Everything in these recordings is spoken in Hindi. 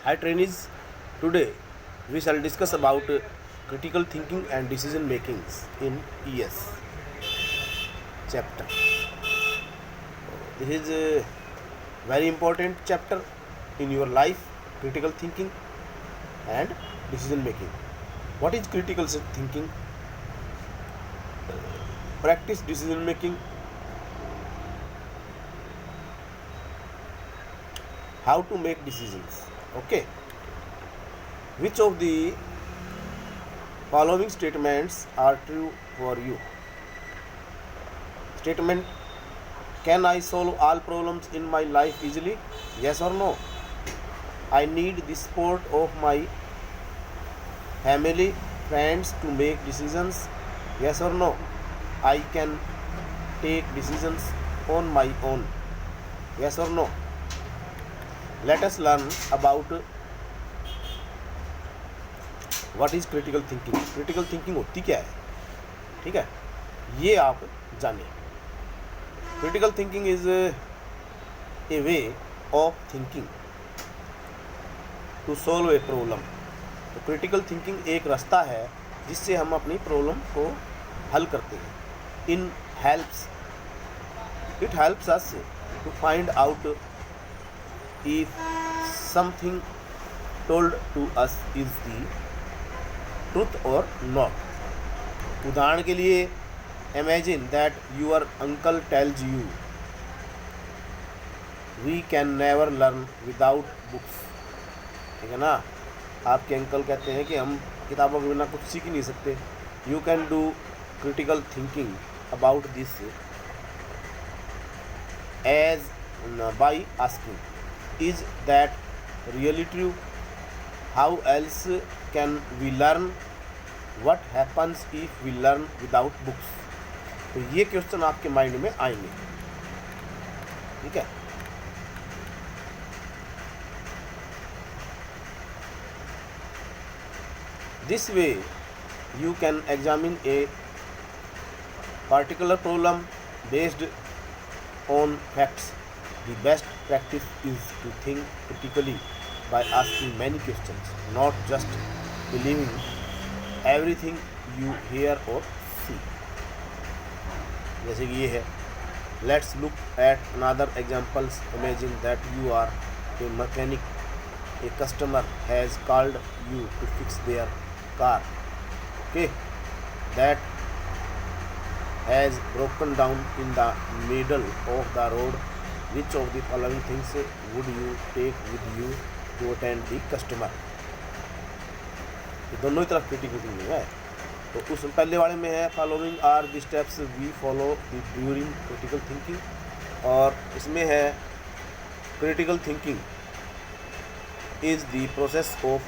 Hi trainees, today we shall discuss about critical thinking and decision makings in ES chapter. This is a very important chapter in your life, critical thinking and decision making. What is critical thinking? Practice decision making. How to make decisions. Okay. Which of the following statements are true for you? Statement: can I solve all problems in my life easily? Yes or no? I need the support of my family, friends to make decisions. Yes or no? I can take decisions on my own. Yes or no? Let us learn about what is critical thinking. Critical thinking होती क्या है, ठीक है, ये आप जानिए. Critical thinking is a way of thinking to solve a problem. तो क्रिटिकल थिंकिंग एक रास्ता है जिससे हम अपनी प्रॉब्लम को हल करते हैं. It helps us to find out if something told to us is the truth or not. उदाहरण के लिए, imagine that your uncle tells you we can never learn without books. ठीक है ना, आपके अंकल कहते हैं कि हम किताबों के बिना कुछ सीख ही नहीं सकते. You can do critical thinking about this as by asking, is that really true? How else can we learn? What happens if we learn without books? तो ये क्वेश्चन आपके माइंड में आएंगे, ठीक है. This way you can examine a particular problem based on facts. The best practice is to think critically by asking many questions, not just believing everything you hear or see. जैसे कि ये है. Let's look at another examples. Imagine that you are a mechanic. A customer has called you to fix their car, okay, that has broken down in the middle of the road. Which of the following things would you take with you to attend the customer? ये दोनों ही तरफ क्रिटिकल थिंकिंग है. तो उस पहले वाले में है following are the steps we follow during critical thinking, और इसमें है critical thinking is the process of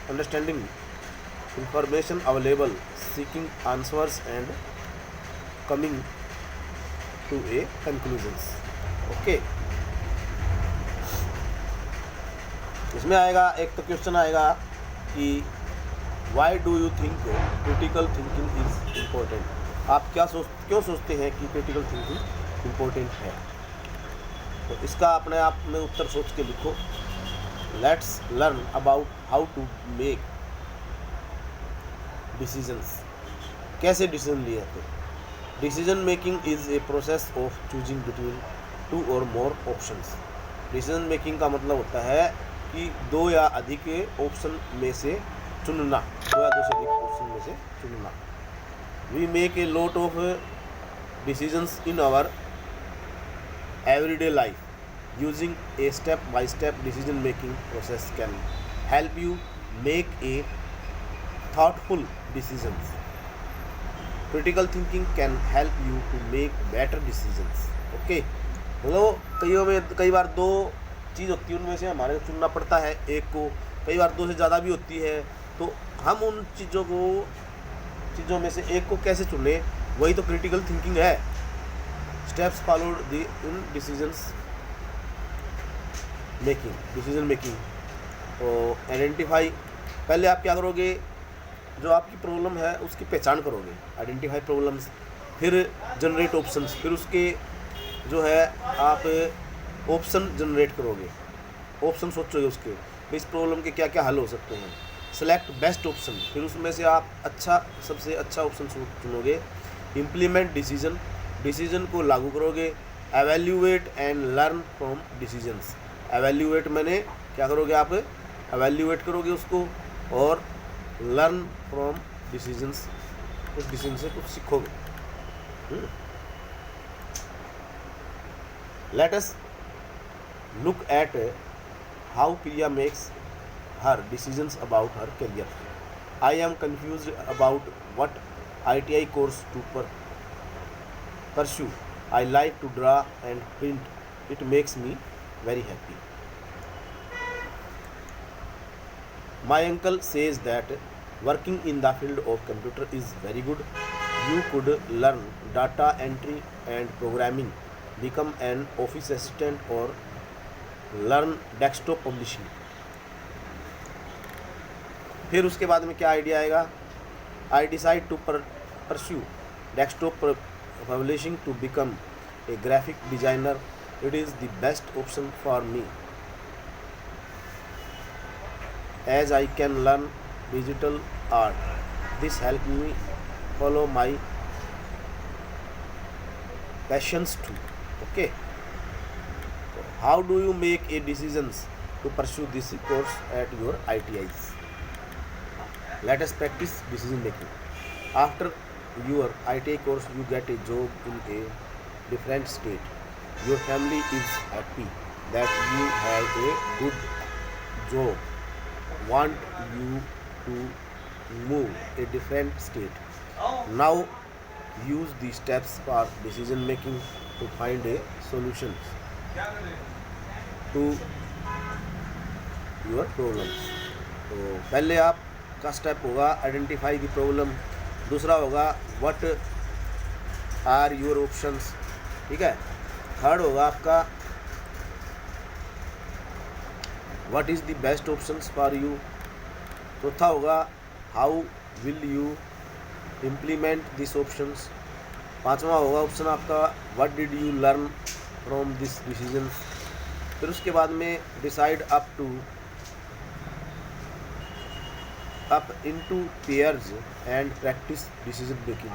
understanding information available, seeking answers and coming to a conclusions. Okay. इसमें आएगा एक तो क्वेश्चन आएगा कि why do you think critical thinking is important? आप क्यों सोचते हैं कि critical thinking important है? तो इसका अपने आप में उत्तर सोच के लिखो. Let's learn about how to make decisions. कैसे डिसीजन लिए थे. Decision making is a process of choosing between two और मोर ऑप्शंस. डिसीजन मेकिंग का मतलब होता है कि दो या अधिक ऑप्शन में से चुनना, दो या दो से अधिक ऑप्शन में से चुनना. We make a lot of decisions in our everyday life. Using a step-by-step decision-making process can help you make a thoughtful decisions. Critical thinking can help you to make better decisions. Okay. मतलब कई बार दो चीज़ होती है, उनमें से हमारे को चुनना पड़ता है एक को. कई बार दो से ज़्यादा भी होती है, तो हम उन चीज़ों में से एक को कैसे चुने, वही तो क्रिटिकल थिंकिंग है. Steps followed the in decision making. तो आइडेंटिफाई, पहले आप क्या करोगे, जो आपकी प्रॉब्लम है उसकी पहचान करोगे, आइडेंटिफाई प्रॉब्लम्स, फिर जनरेट ऑप्शंस, फिर उसके जो है आप ऑप्शन जनरेट करोगे, ऑप्शन सोचोगे उसके, इस प्रॉब्लम के क्या क्या हल हो सकते हैं। सेलेक्ट बेस्ट ऑप्शन, फिर उसमें से आप सबसे अच्छा ऑप्शन चुनोगे। इम्प्लीमेंट डिसीजन, डिसीजन को लागू करोगे। Evaluate and learn from decisions, evaluate मैंने क्या करोगे आप, एवेल्यूएट करोगे उसको, और लर्न फ्रॉम डिसीजंस, उस डिसीजन से कुछ सीखोगे। Let us look at how Priya makes her decisions about her career. I am confused about what ITI course to pursue. I like to draw and print. It makes me very happy. My uncle says that working in the field of computer is very good. You could learn data entry and programming, become an office assistant or learn desktop publishing. फिर उसके बाद में क्या आइडिया आएगा, I decide to pursue desktop publishing to become a graphic designer. It is the best option for me as I can learn digital art. This helps me follow my passions too. Okay. So how do you make a decisions to pursue this course at your ITIs? Let us practice decision making. After your ITI course, you get a job in a different state. Your family is happy that you have a good job, want you to move a different state. Now use the steps for decision making to find a solution to your problems. तो पहले आप का स्टेप होगा आइडेंटिफाई द प्रॉब्लम, दूसरा होगा व्हाट आर योर ऑप्शंस, ठीक है, थर्ड होगा आपका what is the best options for you, चौथा होगा how will you implement this options, पांचवा होगा ऑप्शन आपका what did you learn from this decision. फिर उसके बाद में decide up into pairs and practice decision making.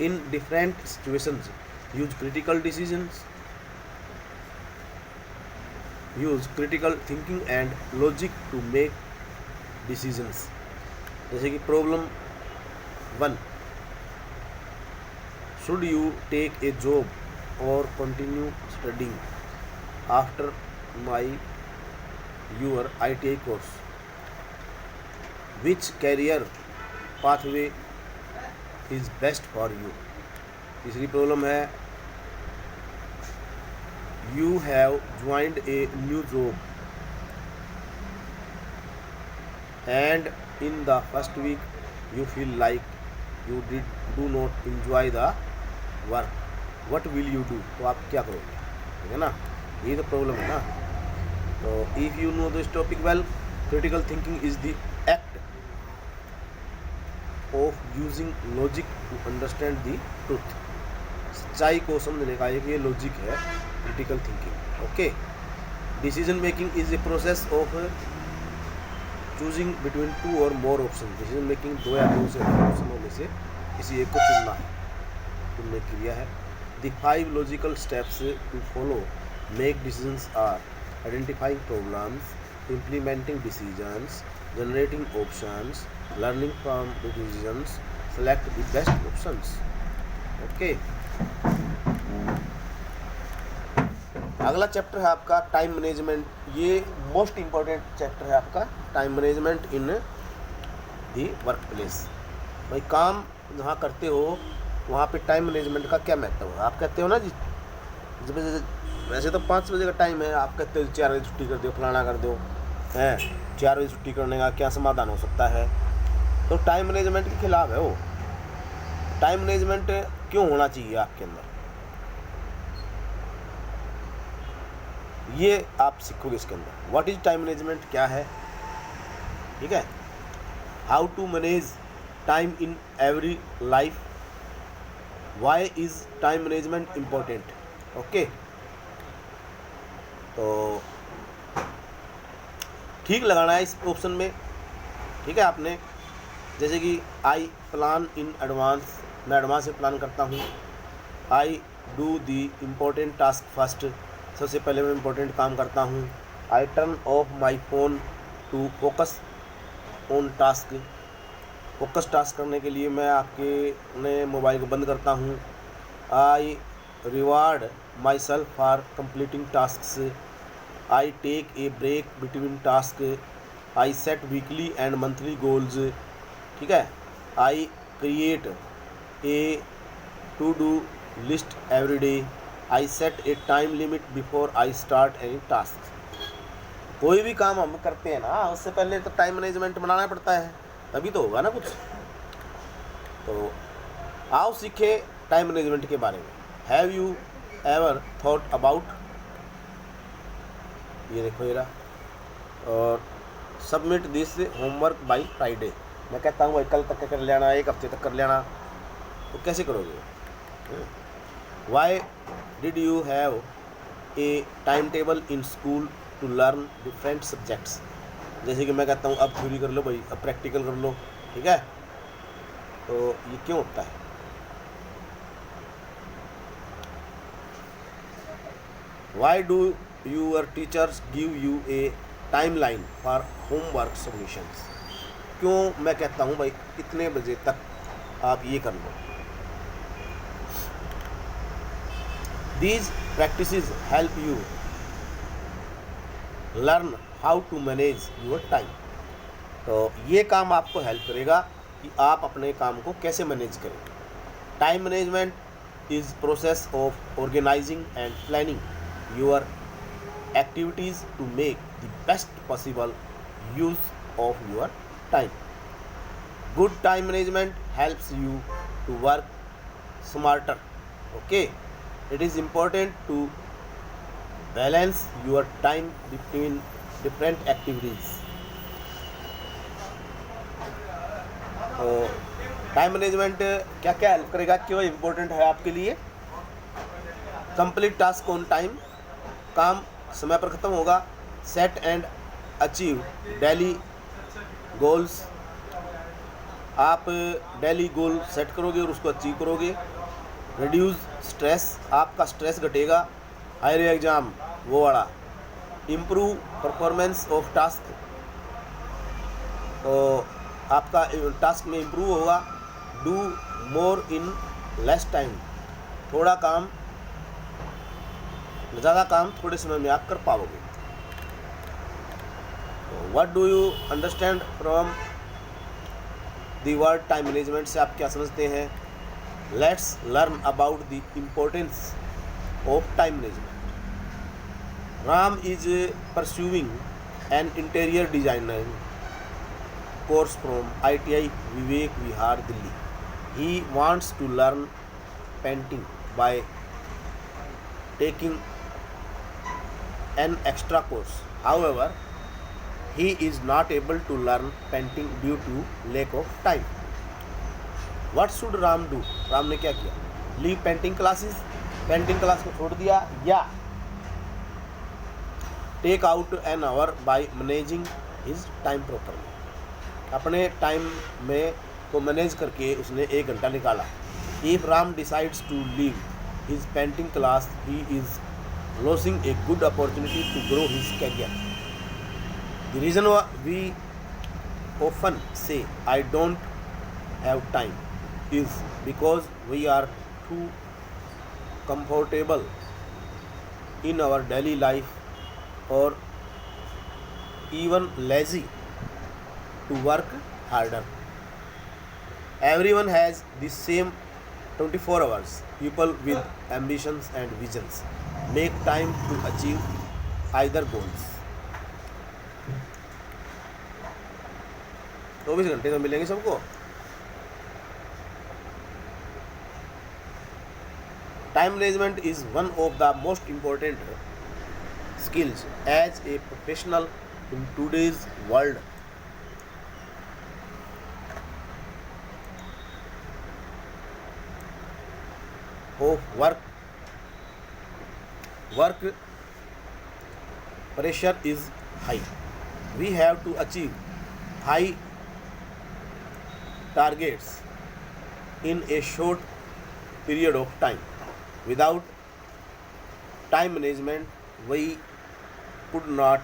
In different situations, use critical decisions, use critical thinking and logic to make decisions. जैसे कि problem 1, should you take a job or continue studying after your ITI course? Which career pathway is best for you? तीसरी प्रॉब्लम है you have joined a new job and in the first week you feel like you do not enjoy the work. What will you do? तो आप क्या करोगे, ठीक है ना, ये तो प्रॉब्लम है ना। तो if you know this topic well, critical thinking is the act of using logic to understand the truth. सच्चाई को समझने का एक ये लॉजिक है critical thinking. Okay. Decision making is a process of choosing between 2 और मोर ऑप्शन। डिसीजन मेकिंग 2 या 2 से अधिक ऑप्शनों में से किसी एक को चुनना है, तुमने क्रिया है। The 5 logical steps to follow make decisions are identifying problems, implementing decisions, generating options, learning from the decisions, select the best options. Okay. अगला चैप्टर है आपका टाइम मैनेजमेंट। ये मोस्ट इम्पोर्टेंट चैप्टर है आपका time management in the work place. भाई काम जहाँ करते हो वहाँ पे टाइम मैनेजमेंट का क्या महत्व है। आप कहते हो ना जी, वैसे तो 5 बजे का टाइम है, आप कहते हो 4 बजे छुट्टी कर दो, फलाना कर दो, हैं 4 बजे छुट्टी करने का क्या समाधान हो सकता है। तो टाइम मैनेजमेंट के खिलाफ है वो। टाइम मैनेजमेंट क्यों होना चाहिए आपके अंदर, ये आप सीखोगे इसके अंदर। व्हाट इज टाइम मैनेजमेंट क्या है, ठीक है। How to manage time in every life, why is time management important. Okay, तो ठीक लगाना है इस ऑप्शन में, ठीक है आपने। जैसे कि आई प्लान इन एडवांस, मैं एडवांस में प्लान करता हूँ। I do the important task first, सबसे पहले मैं इम्पोर्टेंट काम करता हूँ। I turn off my phone to focus on task, focus task करने के लिए मैं आपके अपने मोबाइल को बंद करता हूँ। I reward myself for completing task, I take a break between task, I set weekly and monthly goals, ठीक है। I create a to do list every day, I set a time limit before I start any task. कोई भी काम हम करते हैं ना, उससे पहले तो टाइम मैनेजमेंट बनाना पड़ता है, तभी तो होगा ना कुछ। तो आओ सीखे टाइम मैनेजमेंट के बारे में। Have you ever thought about, ये देखो ये रहा, और submit this homework by Friday. मैं कहता हूँ भाई कल तक कर लेना, एक हफ्ते तक कर लेना, तो कैसे करोगे। Why did you have a time table in school to learn different subjects. जैसे कि मैं कहता हूँ अब थ्योरी कर लो भाई, अब प्रैक्टिकल कर लो, ठीक है। तो ये क्यों होता है। Why do your teachers give U A time line for homework submissions. क्यों मैं कहता हूँ भाई कितने बजे तक आप ये कर लो। These practices help you learn how to manage your time. तो ये काम आपको हेल्प करेगा कि आप अपने काम को कैसे मैनेज करें। Time management is process of organizing and planning your activities to make the best possible use of your time. Good time management helps you to work smarter. Okay, it is important to balance your time between different activities. तो टाइम मैनेजमेंट क्या क्या हेल्प करेगा, क्यों इम्पोर्टेंट है आपके लिए। कंप्लीट टास्क ऑन टाइम, काम समय पर ख़त्म होगा। Set and achieve daily goals, आप डेली गोल सेट करोगे और उसको अचीव करोगे। रिड्यूस स्ट्रेस, आपका स्ट्रेस घटेगा। हायर एग्ज़ाम वो वाला। इम्प्रूव परफॉर्मेंस ऑफ टास्क, तो आपका टास्क में इम्प्रूव होगा। Do more in less time, थोड़ा काम ज़्यादा काम थोड़े समय में आप कर पाओगे। What do you understand from the word time management से आप क्या समझते हैं। Let's learn about the importance of time management. Ram is pursuing an interior designing course from ITI Vivek Vihar Delhi. He wants to learn painting by taking an extra course. However, he is not able to learn painting due to lack of time. What should Ram do? Ram ने क्या किया। Leave painting classes, painting class को छोड़ दिया, या take out an hour by managing his time properly, अपने टाइम में को मैनेज करके उसने 1 घंटा निकाला। If Ram decides to leave his painting class, he is losing a good opportunity to grow his career. The reason why we often say I don't have time is because we are too comfortable in our daily life or even lazy to work harder. Everyone has the same 24 hours. People with ambitions and visions make time to achieve either goals. 24 घंटे तो मिलेंगे सबको। Time management is one of the most important skills as a professional in today's world. of work pressure is high. We have to achieve high targets in a short period of time. Without time management, we cannot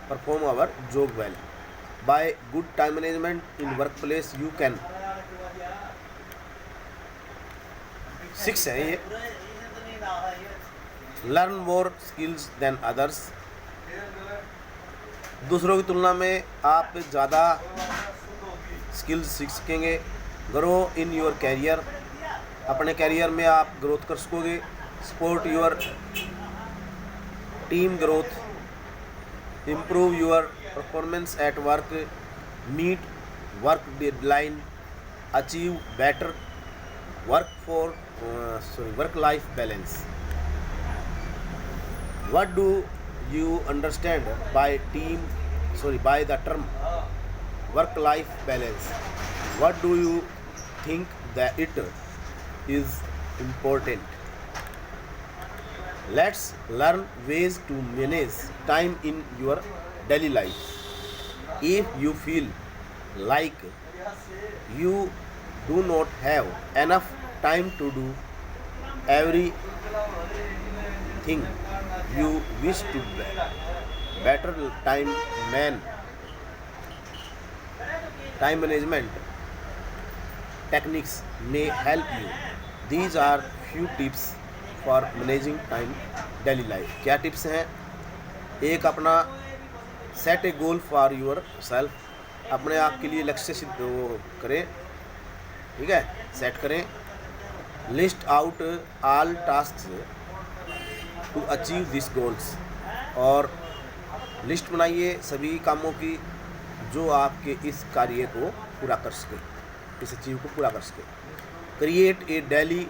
perform our job well. By good time management in workplace, you can 6 है ये, learn more skills than others. दूसरों की तुलना में आप ज़्यादा स्किल्स सीख सकेंगे. ग्रो इन योर कैरियर, अपने कैरियर में आप ग्रोथ कर सकोगे. Support your team growth, improve your performance at work, meet work deadline, achieve better work life balance. What do you understand by the term work-life balance? What do you think that it is important? Let's learn ways to manage time in your daily life. If you feel like you do not have enough time to do everything you wish to, better time management techniques may help you. These are few tips for managing time daily life. क्या टिप्स हैं? एक, अपना set A goal for your self, अपने आप के लिए लक्ष्य सिद्ध करें. ठीक है, सेट करें. List out all tasks to achieve this goals, और लिस्ट बनाइए सभी कामों की जो आपके इस कार्य को पूरा कर सके, इस अचीव को पूरा कर सके. क्रिएट ए डेली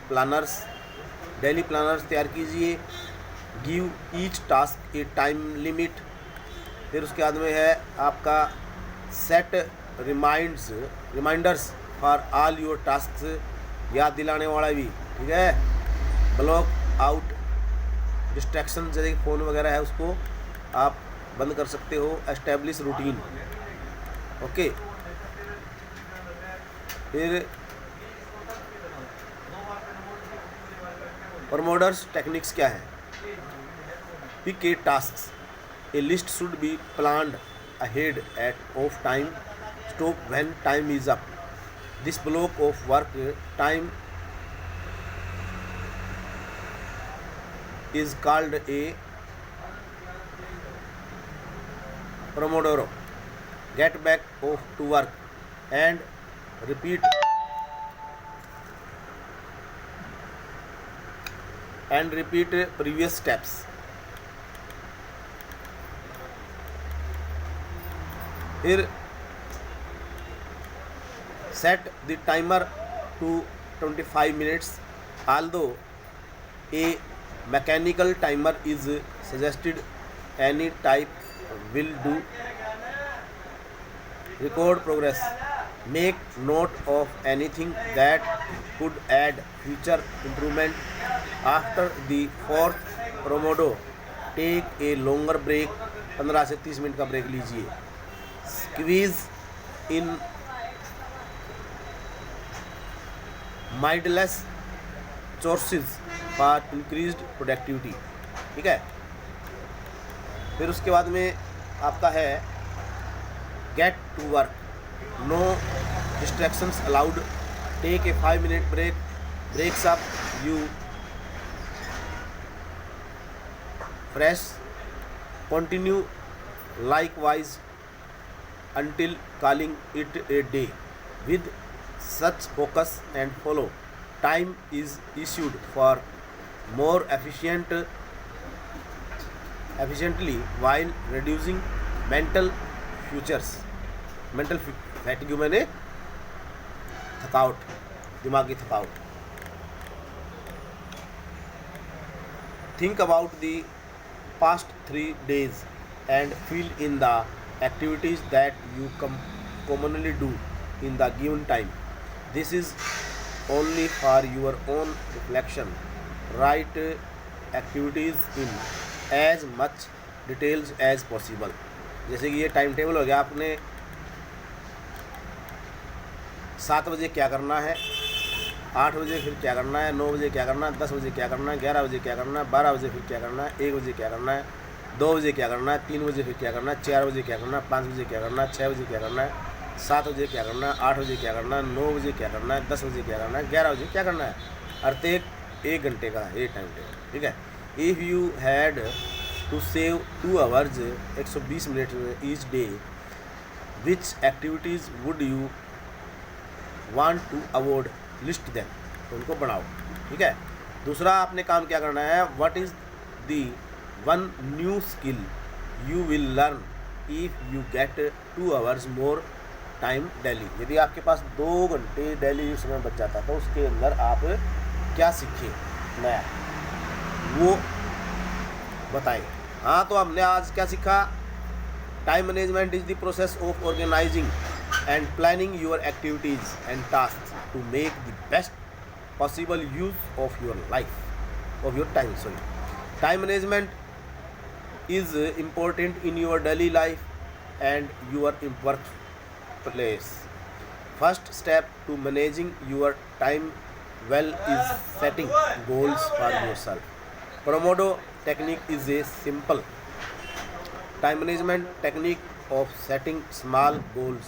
प्लानर्स तैयार कीजिए. Give each task a time limit. फिर उसके बाद में है आपका set reminders for all your task, याद दिलाने वाला भी. ठीक है. ब्लॉक आउट डिस्ट्रैक्शन, जैसे कि फ़ोन वगैरह है उसको आप बंद कर सकते हो. Establish routine. ओके. फिर प्रोमोडर्स टेक्निक्स क्या है? Pick a task. A list should be planned ahead of time. Stop when time is up. This block of work time is called a Pomodoro. Get back to work and repeat previous steps. Here set the timer to 25 minutes. Although a mechanical timer is suggested, any type will do. Record progress. Make note of anything that could add future improvement. After the fourth Pomodoro, take a longer break. 15 से 30 मिनट का ब्रेक लीजिए. Squeeze in mindless chores for increased productivity. ठीक है. फिर उसके बाद में आपका है get to work. No distractions allowed. Take a 5 minute break. Breaks up you fresh. Continue likewise until calling it a day. With such focus and follow, time is issued for more efficiently while reducing mental fatigue मैंने थकावट, दिमागी थकावट. Think about the past 3 days and fill in the activities that you commonly do in the given time. This is only for your own reflection. Write activities in as much details as possible. जैसे कि ये टाइम टेबल हो गया, आपने 7 बजे क्या करना है, 8 बजे फिर क्या करना है, 9 बजे क्या करना है, 10 बजे क्या करना है, 11 बजे क्या करना है, 12 बजे फिर क्या करना है, 1 बजे क्या करना है, 2 बजे क्या करना है, 3 बजे फिर क्या करना है, 4 बजे क्या करना है, 5 बजे क्या करना है, 6 बजे क्या करना है, 7 बजे क्या करना है, 8 बजे क्या करना है, 9 बजे क्या करना है, 10 बजे क्या करना है, 11 बजे क्या करना है। अर्थ एक घंटे का ये टाइम टेबल, ठीक है। If you had to save 2 hours 120 minute each day, which activities would you want to avoid, list them, तो उनको बनाओ, ठीक है। दूसरा आपने काम क्या करना है, what is the one new skill you will learn if you get 2 hours more time daily. यदि आपके पास 2 घंटे डेली समय बच जाता तो उसके अंदर आप क्या सीखें नया, वो बताएं। हाँ, तो हमने आज क्या सीखा, time management is the process of organizing and planning your activities and tasks to make the best possible use of your life, of your time. Time management is important in your daily life and your workplace. First step to managing your time well is setting goals for yourself. Pomodoro technique is a simple time management technique of setting small goals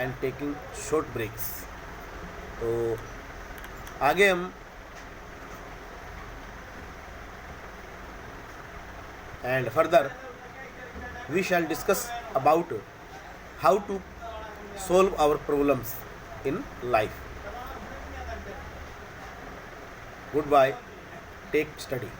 and taking short breaks. तो आगे हम and further we shall discuss about how to solve our problems in life. Goodbye, take study.